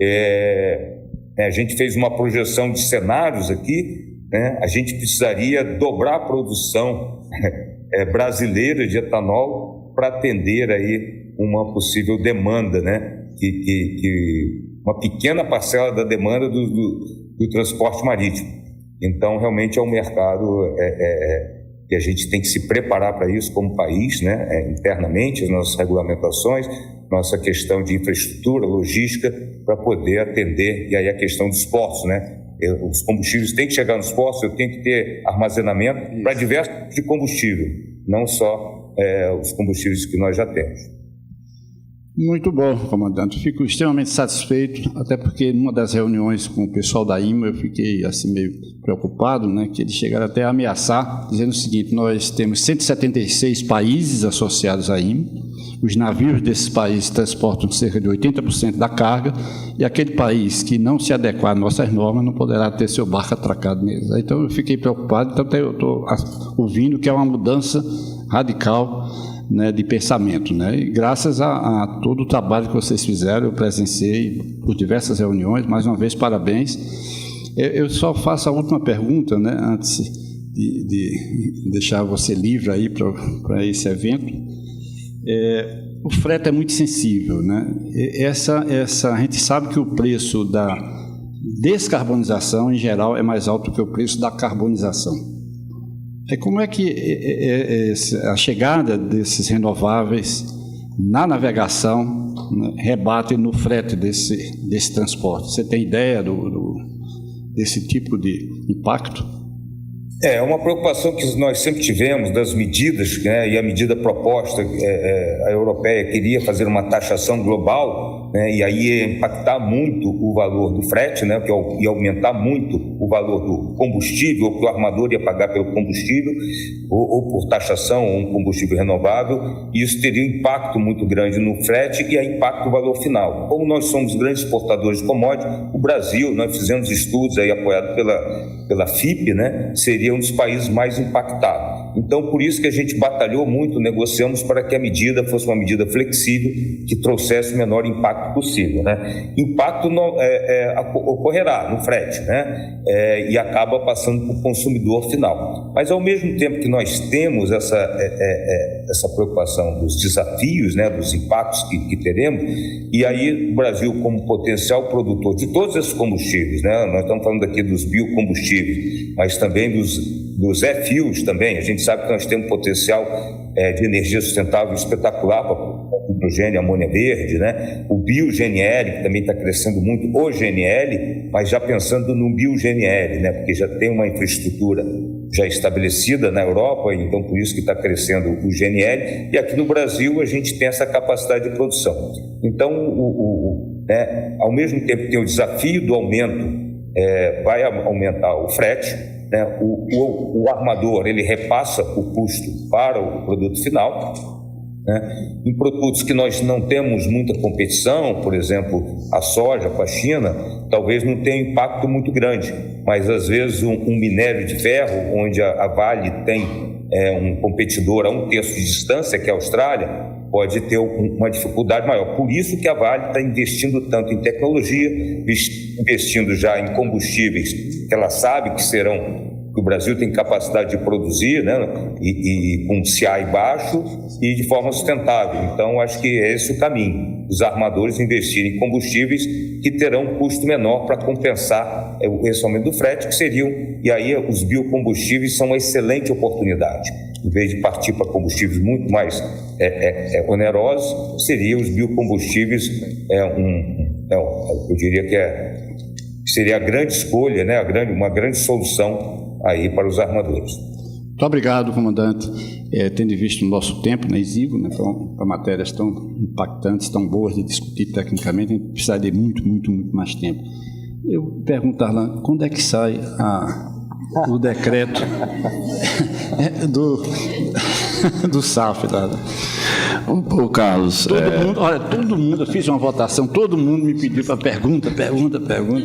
a gente fez uma projeção de cenários aqui, né, a gente precisaria dobrar a produção brasileira de etanol para atender aí uma possível demanda, né, uma pequena parcela da demanda do transporte marítimo. Então, realmente é um mercado que a gente tem que se preparar para isso como país, né, internamente, as nossas regulamentações, nossa questão de infraestrutura, logística, para poder atender, e aí a questão dos portos, né? Os combustíveis têm que chegar nos portos, eu tenho que ter armazenamento para diversos tipos de combustível, não só os combustíveis que nós já temos. Muito bom, comandante. Fico extremamente satisfeito, até porque numa das reuniões com o pessoal da IMA eu fiquei assim meio preocupado, né, que eles chegaram até a ameaçar, dizendo o seguinte: nós temos 176 países associados à IMA, os navios desses países transportam cerca de 80% da carga, e aquele país que não se adequar às nossas normas não poderá ter seu barco atracado neles. Então eu fiquei preocupado, então até eu estou ouvindo que é uma mudança radical, né, de pensamento, né? E graças a todo o trabalho que vocês fizeram, eu presenciei por diversas reuniões. Mais uma vez, parabéns. Eu só faço a última pergunta, né, antes de deixar você livre aí para esse evento. O frete é muito sensível, né? A gente sabe que o preço da descarbonização, em geral, é mais alto que o preço da carbonização. Como é que a chegada desses renováveis na navegação, né, rebate no frete desse transporte? Você tem ideia desse tipo de impacto? É uma preocupação que nós sempre tivemos das medidas, né, e a medida proposta, a europeia queria fazer uma taxação global, né, e aí ia impactar muito o valor do frete, né, que ia aumentar muito o valor do combustível, que o armador ia pagar pelo combustível, ou por taxação, ou um combustível renovável, e isso teria um impacto muito grande no frete e aí impacta o valor final. Como nós somos grandes exportadores de commodities, o Brasil, nós fizemos estudos aí apoiados pela FIP, né, seria um dos países mais impactados. Então, por isso que a gente batalhou muito, negociamos para que a medida fosse uma medida flexível, que trouxesse o menor impacto possível, né? Impacto ocorrerá no frete, né? E acaba passando para o consumidor final. Mas, ao mesmo tempo que nós temos essa preocupação dos desafios, né, dos impactos que teremos, e aí o Brasil, como potencial produtor de todos esses combustíveis, né? Nós estamos falando aqui dos biocombustíveis, mas também dos e-fuels também. A gente sabe que nós temos potencial de energia sustentável espetacular para hidrogênio, amônia verde, né? O bio-GNL, que também está crescendo muito, o GNL, mas já pensando no bio-GNL, né? Porque já tem uma infraestrutura já estabelecida na Europa, então por isso que está crescendo o GNL, e aqui no Brasil a gente tem essa capacidade de produção. Então, né, ao mesmo tempo que tem o desafio do aumento, vai aumentar o frete, né? O armador, ele repassa o custo para o produto final, né? Em produtos que nós não temos muita competição, por exemplo, a soja com a China, talvez não tenha impacto muito grande, mas às vezes um minério de ferro, onde a Vale tem um competidor a 1/3 de distância, que é a Austrália, pode ter uma dificuldade maior. Por isso que a Vale está investindo tanto em tecnologia, investindo já em combustíveis que ela sabe que o Brasil tem capacidade de produzir, né, e com CI baixo e de forma sustentável. Então, acho que é esse o caminho. Os armadores investirem em combustíveis que terão um custo menor para compensar esse aumento do frete, que seriam, e aí os biocombustíveis são uma excelente oportunidade. Em vez de partir para combustíveis muito mais onerosos, seriam os biocombustíveis, eu diria que seria a grande escolha, né, uma grande solução aí para os armadores. Muito obrigado, comandante. Tendo visto o nosso tempo, né, exíguo, né, para matérias tão impactantes, tão boas de discutir tecnicamente, a gente precisaria de muito mais tempo. Eu pergunto, Arlan, quando é que sai o decreto do SAF? Ô, Carlos... Todo mundo, eu fiz uma votação, todo mundo me pediu para pergunta,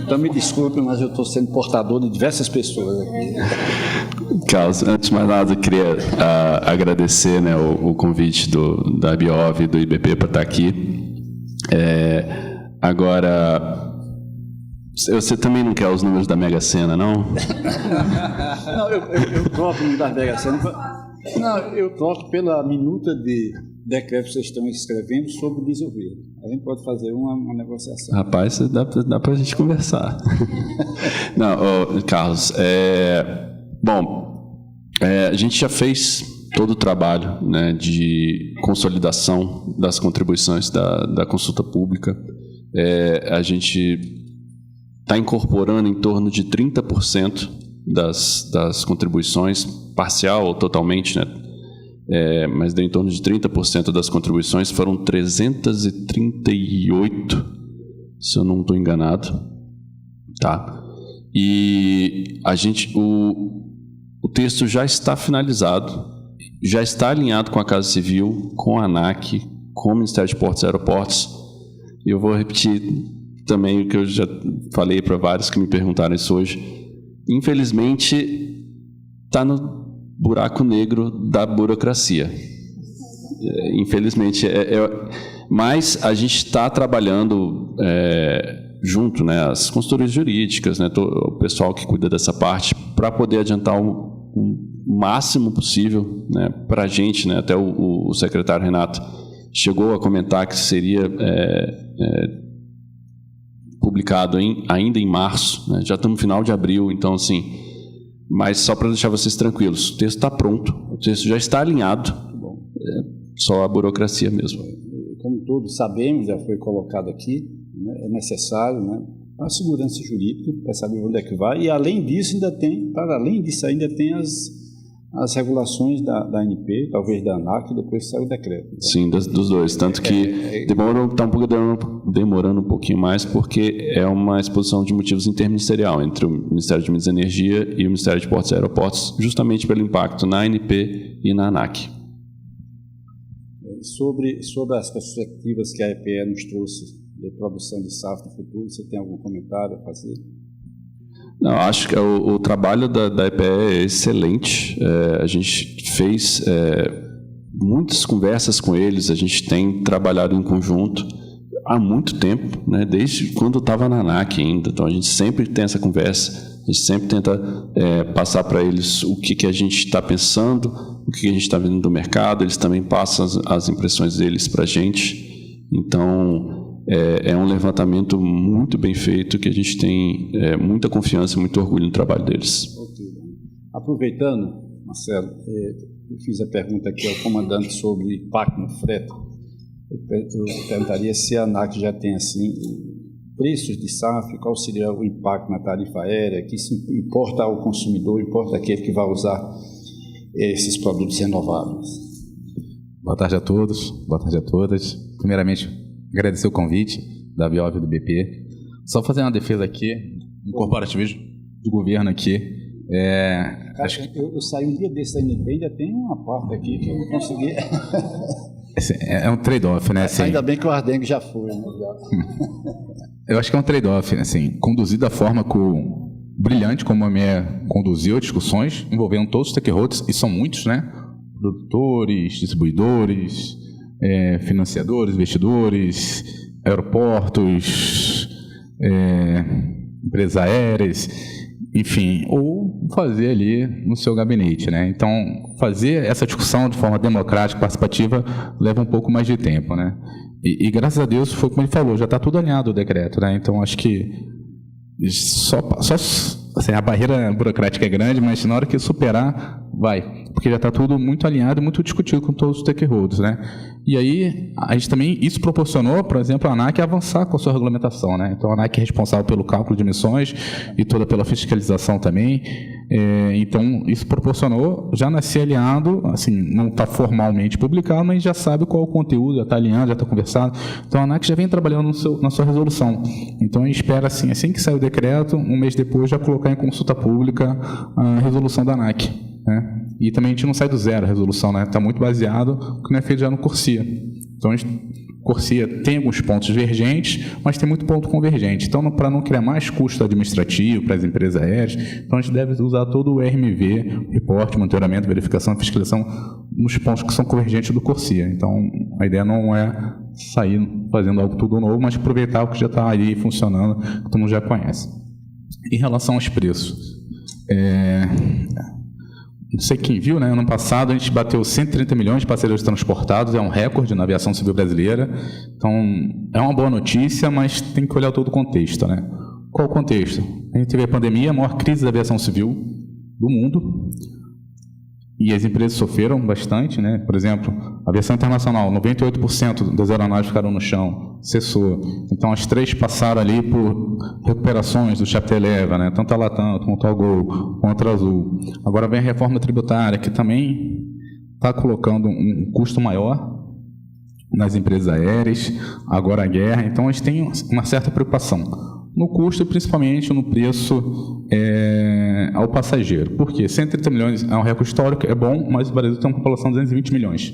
então me desculpe, mas eu estou sendo portador de diversas pessoas aqui. Carlos, antes de mais nada, eu queria agradecer, né, o convite da Biov e do IBP para estar aqui. Agora, você também não quer os números da Mega Sena, não? Não, eu troco o número da Mega Sena. Não, eu troco pela minuta de decreto que vocês estão escrevendo sobre o diesel verde. A gente pode fazer uma negociação. Rapaz, dá para a gente conversar. Não, Carlos, a gente já fez todo o trabalho, né, de consolidação das contribuições da consulta pública. A gente está incorporando em torno de 30% das contribuições, parcial ou totalmente, né? Mas deu em torno de 30% das contribuições, foram 338, se eu não estou enganado, tá? E o texto já está finalizado, já está alinhado com a Casa Civil, com a ANAC, com o Ministério de Portos e Aeroportos. E eu vou repetir também o que eu já falei para vários que me perguntaram isso hoje. Infelizmente, está no buraco negro da burocracia. Infelizmente, mas a gente está trabalhando junto, né, as consultorias jurídicas, né, o pessoal que cuida dessa parte, para poder adiantar o máximo possível, né, para a gente, né, até o secretário Renato chegou a comentar que seria publicado ainda em março, né, já estamos no final de abril, então assim, mas só para deixar vocês tranquilos, o texto está pronto, o texto já está alinhado, só a burocracia mesmo. Como todos sabemos, já foi colocado aqui, né, é necessário, né, a segurança jurídica para saber onde é que vai, e além disso ainda tem as regulações da ANP, talvez da ANAC, e depois sai o decreto. Então, sim, dos dois, tanto que está demorando um pouquinho mais, porque é uma exposição de motivos interministerial entre o Ministério de Minas e Energia e o Ministério de Portos e Aeroportos, justamente pelo impacto na ANP e na ANAC. Sobre as perspectivas que a EPE nos trouxe de produção de SAF no futuro, você tem algum comentário a fazer? Não, acho que o trabalho da EPE é excelente. A gente fez muitas conversas com eles, a gente tem trabalhado em conjunto há muito tempo, né, desde quando estava na ANAC ainda. Então, a gente sempre tem essa conversa, a gente sempre tenta passar para eles o que a gente está pensando, o que a gente está vendo do mercado, eles também passam as impressões deles para a gente. Então, é um levantamento muito bem feito, que a gente tem muita confiança e muito orgulho no trabalho deles. Okay. Aproveitando, Marcelo, eu fiz a pergunta aqui ao comandante sobre o impacto no frete. Eu perguntaria se a ANAC já tem assim preços de SAF, qual seria o impacto na tarifa aérea, que se importa ao consumidor, importa aquele que vai usar esses produtos renováveis. Boa tarde a todos, boa tarde a todas. Primeiramente, agradecer o convite da Biov e do BP. Só fazer uma defesa aqui, um corporativismo do governo aqui. Eu saí um dia desse da ANP, ainda tem uma parte aqui que eu não consegui. É um trade-off, né? Assim, ainda bem que o Ardengue já foi. Né? Eu acho que é um trade-off, assim, conduzido da forma brilhante como a minha conduziu discussões envolvendo todos os stakeholders, e são muitos, né? Produtores, distribuidores, financiadores, investidores, aeroportos, empresas aéreas. enfim, ou fazer ali no seu gabinete, né? Então, fazer essa discussão de forma democrática, participativa, leva um pouco mais de tempo, né? E graças a Deus, foi como ele falou, já está tudo alinhado o decreto, né? Então, acho que só assim, a barreira burocrática é grande, mas na hora que superar, vai. Porque já está tudo muito alinhado e muito discutido com todos os stakeholders, né? E aí, a gente também, isso proporcionou, por exemplo, a ANAC avançar com a sua regulamentação, né? Então, a ANAC é responsável pelo cálculo de emissões e toda pela fiscalização também. Então, isso proporcionou já nascer alinhado, assim, não está formalmente publicado, mas já sabe qual é o conteúdo, já está alinhado, já está conversado. Então, a ANAC já vem trabalhando na sua resolução. Então, a gente espera, assim que sair o decreto, um mês depois, já colocar em consulta pública a resolução da ANAC, né? E também a gente não sai do zero a resolução, né? Está muito baseado no que não é feito já no CORSIA. Então, CORSIA tem alguns pontos divergentes, mas tem muito ponto convergente. Então, para não criar mais custo administrativo para as empresas aéreas, então a gente deve usar todo o RMV, reporte, monitoramento, verificação e fiscalização, nos pontos que são convergentes do CORSIA. Então, a ideia não é sair fazendo algo tudo novo, mas aproveitar o que já está ali funcionando, que todo mundo já conhece. Em relação aos preços, não sei quem viu, né? Ano passado a gente bateu 130 milhões de passageiros transportados, é um recorde na aviação civil brasileira. Então, é uma boa notícia, mas tem que olhar todo o contexto, né? Qual o contexto? A gente teve a pandemia, a maior crise da aviação civil do mundo, e as empresas sofreram bastante, né? Por exemplo, a aviação internacional, 98% das aeronaves ficaram no chão, cessou. Então, as três passaram ali por recuperações do Chapter 11, né? Tanto a Latam, quanto a Gol, quanto a Azul. Agora vem a reforma tributária, que também está colocando um custo maior nas empresas aéreas, agora a guerra. Então, a gente tem uma certa preocupação no custo e principalmente no preço ao passageiro. Por quê? 130 milhões é um recorde histórico, é bom, mas o Brasil tem uma população de 220 milhões.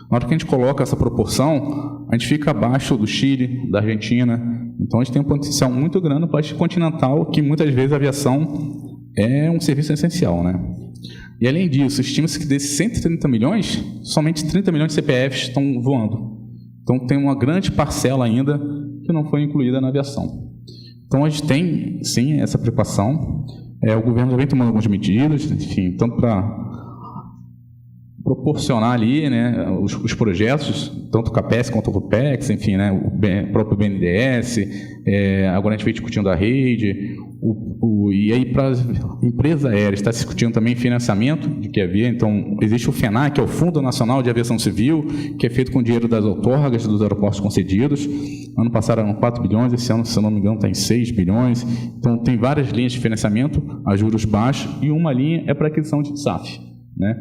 Na hora que a gente coloca essa proporção, a gente fica abaixo do Chile, da Argentina. Então, a gente tem um potencial muito grande no país continental, que muitas vezes a aviação é um serviço essencial, né? E, além disso, estima-se que desses 130 milhões, somente 30 milhões de CPFs estão voando. Então, tem uma grande parcela ainda que não foi incluída na aviação. Então, a gente tem, sim, essa preocupação. O governo já vem tomando algumas medidas, enfim, tanto para proporcionar ali, né, os projetos, tanto o CAPES quanto o COPEX, enfim, né, o próprio BNDES, agora a gente vem discutindo a rede, e aí para as empresas aéreas está se discutindo também financiamento de que havia. Então, existe o FENAC, que é o Fundo Nacional de Aviação Civil, que é feito com dinheiro das outorgas dos aeroportos concedidos. Ano passado eram 4 bilhões, esse ano, se eu não me engano, está em 6 bilhões. Então, tem várias linhas de financiamento a juros baixos, e uma linha é para aquisição de SAF, né?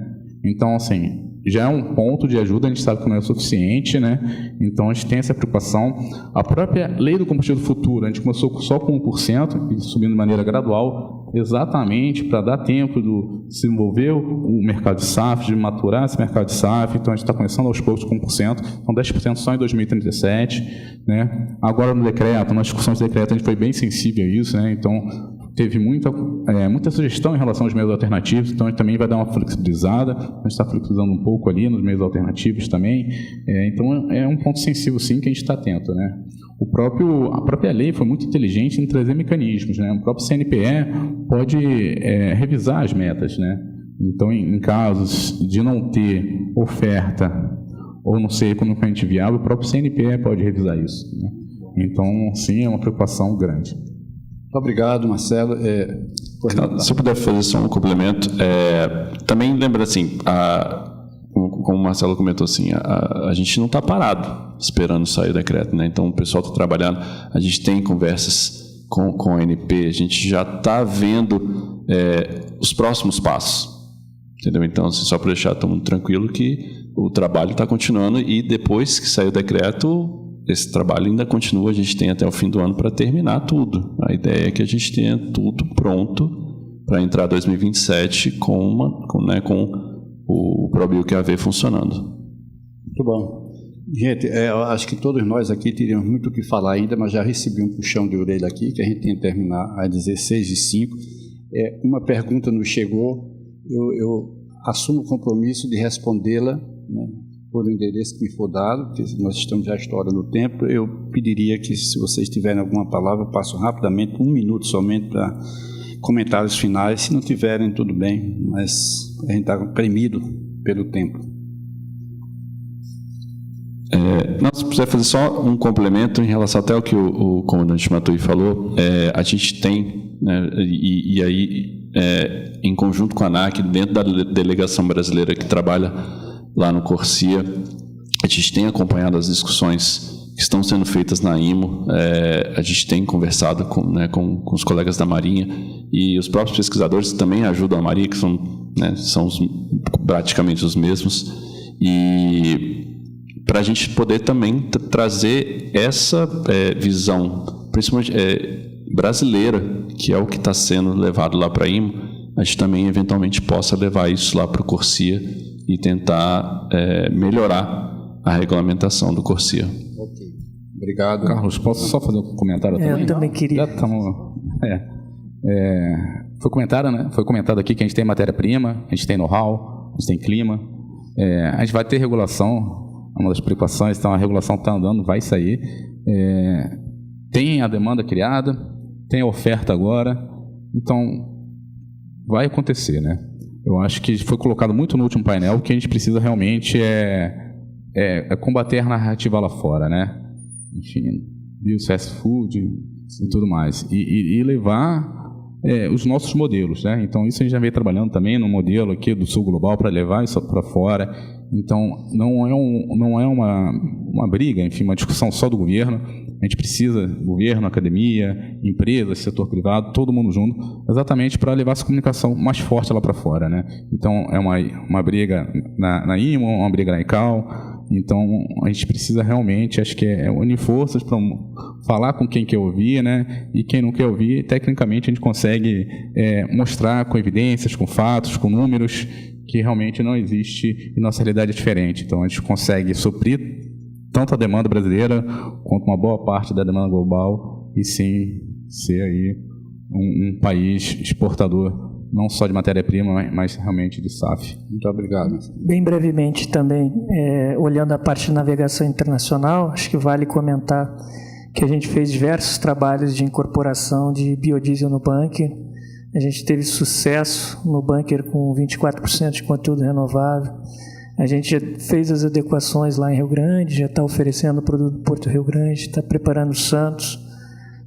Então, assim, já é um ponto de ajuda, a gente sabe que não é o suficiente, né? Então, a gente tem essa preocupação. A própria lei do combustível futuro, a gente começou só com 1% e subindo de maneira gradual, exatamente para dar tempo de se desenvolver o mercado de SAF, de maturar esse mercado de SAF. Então, a gente está começando aos poucos com 1%, então 10% só em 2037, né? Agora, no decreto, na discussão de decreto, a gente foi bem sensível a isso, né? Então, teve muita sugestão em relação aos meios alternativos, então a gente também vai dar uma flexibilizada, a gente está flexibilizando um pouco ali nos meios alternativos também, então é um ponto sensível sim que a gente está atento, né? A própria lei foi muito inteligente em trazer mecanismos, né? O próprio CNPE pode revisar as metas, né? Então, em casos de não ter oferta ou não ser economicamente viável, o próprio CNPE pode revisar isso, né? Então, sim, é uma preocupação grande. Muito obrigado, Marcelo. Se eu puder fazer só um complemento, também lembra assim, como o Marcelo comentou assim, a gente não está parado esperando sair o decreto, né? Então o pessoal está trabalhando, a gente tem conversas com a ANP, a gente já está vendo os próximos passos, entendeu? Então, assim, só para deixar todo mundo tranquilo que o trabalho está continuando, e depois que sair o decreto, esse trabalho ainda continua, a gente tem até o fim do ano para terminar tudo. A ideia é que a gente tenha tudo pronto para entrar 2027 com o ProBio QAV funcionando. Muito bom. Gente, eu acho que todos nós aqui teríamos muito o que falar ainda, mas já recebi um puxão de orelha aqui, que a gente tem que terminar às 16h05. Uma pergunta nos chegou, eu assumo o compromisso de respondê-la, né, por o endereço que me for dado, porque nós estamos já estourando no tempo. Eu pediria que, se vocês tiverem alguma palavra, eu passo rapidamente, 1 minuto somente, para comentários finais. Se não tiverem, tudo bem, mas a gente está premido pelo tempo. Se puder fazer só um complemento em relação até ao que o comandante Matui falou, a gente tem, né, e aí, em conjunto com a ANAC, dentro da delegação brasileira que trabalha lá no Corsia, a gente tem acompanhado as discussões que estão sendo feitas na IMO, a gente tem conversado com os colegas da Marinha e os próprios pesquisadores que também ajudam a Marinha, que são praticamente os mesmos, e para a gente poder também trazer essa visão, principalmente brasileira, que é o que está sendo levado lá para a IMO, a gente também eventualmente possa levar isso lá para o Corsia e tentar melhorar a regulamentação do Corsia. Ok, obrigado. Carlos, posso só fazer um comentário também? Eu também queria. Já estamos... Foi comentado aqui que a gente tem matéria-prima, a gente tem know-how, a gente tem clima, a gente vai ter regulação, uma das preocupações, então a regulação está andando, vai sair. Tem a demanda criada, tem a oferta agora, então vai acontecer, né? Eu acho que foi colocado muito no último painel, que a gente precisa realmente combater a narrativa lá fora, né? Enfim, fast food e tudo mais. E levar os nossos modelos, né? Então isso a gente já veio trabalhando também no modelo aqui do Sul Global para levar isso para fora. Então não é uma briga, enfim, uma discussão só do governo. A gente precisa, governo, academia, empresas, setor privado, todo mundo junto, exatamente para levar essa comunicação mais forte lá para fora, né? Então é uma briga na IMO, uma briga na ICAO. Então a gente precisa realmente, acho que unir forças para falar com quem quer ouvir, né? E quem não quer ouvir, tecnicamente a gente consegue mostrar com evidências, com fatos, com números, que realmente não existe e nossa realidade é diferente. Então a gente consegue suprir tanto a demanda brasileira quanto uma boa parte da demanda global e sim ser aí um país exportador não só de matéria-prima, mas realmente de SAF. Muito obrigado. Bem brevemente também, olhando a parte de navegação internacional, acho que vale comentar que a gente fez diversos trabalhos de incorporação de biodiesel no bunker. A gente teve sucesso no bunker com 24% de conteúdo renovável. A gente fez as adequações lá em Rio Grande, já está oferecendo o produto do Porto Rio Grande, está preparando Santos.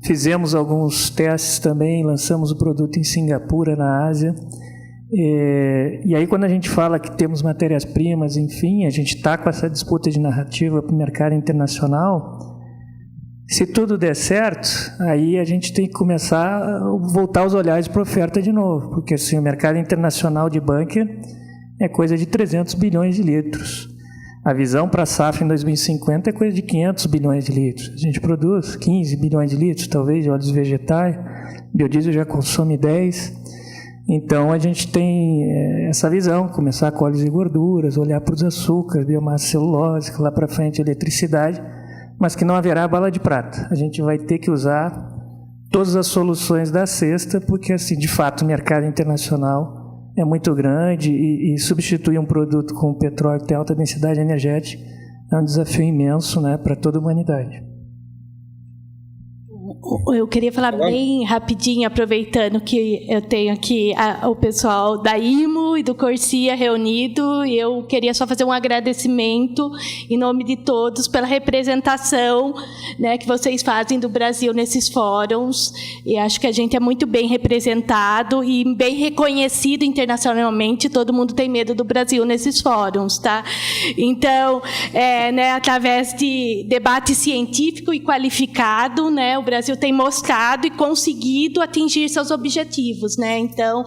Fizemos alguns testes também, lançamos o produto em Singapura, na Ásia. E aí, quando a gente fala que temos matérias-primas, enfim, a gente está com essa disputa de narrativa para o mercado internacional. Se tudo der certo, aí a gente tem que começar a voltar os olhares para a oferta de novo, porque assim, o mercado internacional de bunker é coisa de 300 bilhões de litros. A visão para a SAF em 2050 é coisa de 500 bilhões de litros. A gente produz 15 bilhões de litros, talvez, de óleos vegetais. Biodiesel já consome 10. Então, a gente tem essa visão, começar com óleos e gorduras, olhar para os açúcares, biomassa celulose, lá para frente eletricidade, mas que não haverá bala de prata. A gente vai ter que usar todas as soluções da cesta, porque, assim, de fato, o mercado internacional é muito grande e substituir um produto com petróleo que tem alta densidade energética é um desafio imenso, né, para toda a humanidade. Eu queria falar bem rapidinho, aproveitando que eu tenho aqui o pessoal da IMO e do Corsia reunido, e eu queria só fazer um agradecimento em nome de todos pela representação, né, que vocês fazem do Brasil nesses fóruns, e acho que a gente é muito bem representado e bem reconhecido internacionalmente. Todo mundo tem medo do Brasil nesses fóruns, tá? Então, né, através de debate científico e qualificado, né, o Brasil tem mostrado e conseguido atingir seus objetivos, né? Então,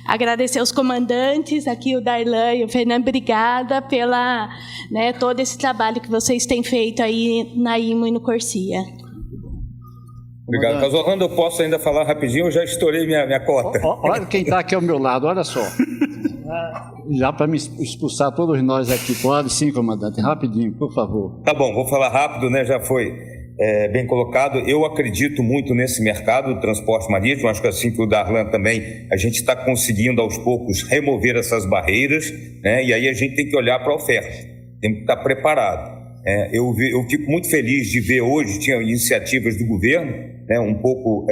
agradecer aos comandantes, aqui o Darlan e o Fernando, obrigada pela, né, todo esse trabalho que vocês têm feito aí na IMO e no Corsia. Obrigado. Mas, Orlando, eu posso ainda falar rapidinho? Eu já estourei minha cota. Olha quem está aqui ao meu lado, olha só. Já para me expulsar todos nós aqui. Pode sim, comandante, rapidinho, por favor. Tá bom, vou falar rápido, né? Já foi bem colocado. Eu acredito muito nesse mercado do transporte marítimo, acho que assim que o Darlan também, a gente está conseguindo aos poucos remover essas barreiras, né? E aí a gente tem que olhar para a oferta, tem que estar preparado. Eu fico muito feliz de ver hoje, tinha iniciativas do governo, né, um pouco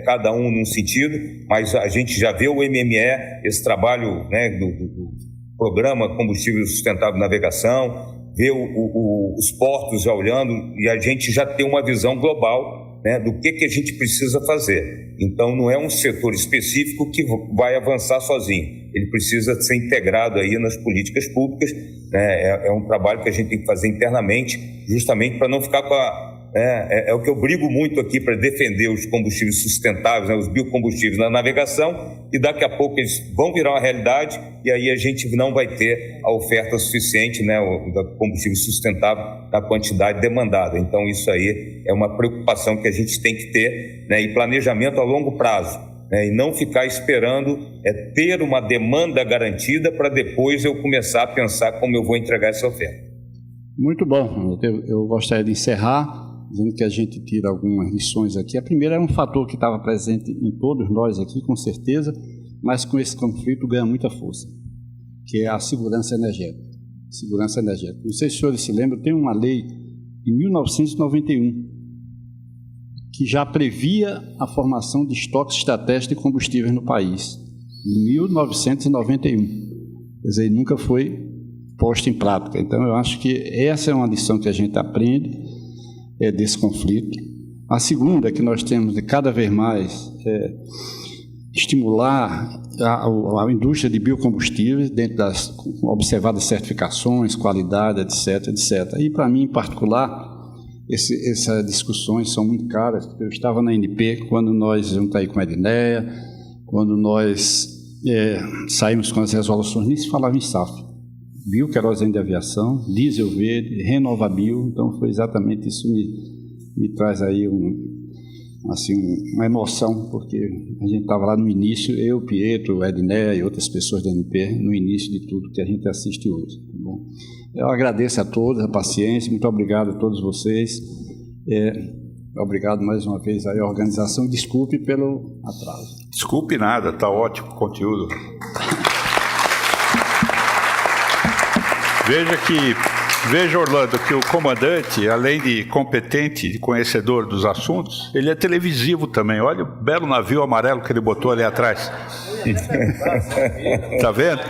cada um num sentido, mas a gente já vê o MME, esse trabalho, né, do Programa Combustível Sustentável Navegação, vê os portos já olhando, e a gente já tem uma visão global, né, do que a gente precisa fazer. Então, não é um setor específico que vai avançar sozinho. Ele precisa ser integrado aí nas políticas públicas, né? É um trabalho que a gente tem que fazer internamente, justamente para não ficar com é o que eu brigo muito aqui para defender os combustíveis sustentáveis, né, os biocombustíveis na navegação, e daqui a pouco eles vão virar uma realidade e aí a gente não vai ter a oferta suficiente, né, do combustível sustentável na quantidade demandada. Então isso aí é uma preocupação que a gente tem que ter, né, e planejamento a longo prazo, né, e não ficar esperando ter uma demanda garantida para depois eu começar a pensar como eu vou entregar essa oferta. Muito bom. Eu gostaria de encerrar dizendo que a gente tira algumas lições aqui. A primeira é um fator que estava presente em todos nós aqui, com certeza, mas com esse conflito ganha muita força, que é a segurança energética. Segurança energética. Não sei se os senhores se lembram, tem uma lei de 1991 que já previa a formação de estoques estratégicos de combustíveis no país. Em 1991. Quer dizer, nunca foi posto em prática. Então, eu acho que essa é uma lição que a gente aprende desse conflito. A segunda é que nós temos de cada vez mais estimular a indústria de biocombustíveis dentro das observadas certificações, qualidade, etc, etc. E para mim, em particular, essas discussões são muito caras. Eu estava na ANP quando nós, junto aí com a Edneia, quando nós saímos com as resoluções, nem se falava em SAF. Bioquerosene de aviação, diesel verde, renovabil. Então foi exatamente isso que me traz aí uma emoção, porque a gente estava lá no início, eu, Pietro, Edneia e outras pessoas da ANP, no início de tudo que a gente assiste hoje. Tá bom? Eu agradeço a todos a paciência, muito obrigado a todos vocês. Obrigado mais uma vez aí à organização, desculpe pelo atraso. Desculpe nada, está ótimo o conteúdo. Veja, Orlando, que o comandante, além de competente, de conhecedor dos assuntos, ele é televisivo também. Olha o belo navio amarelo que ele botou ali atrás. Tá vendo?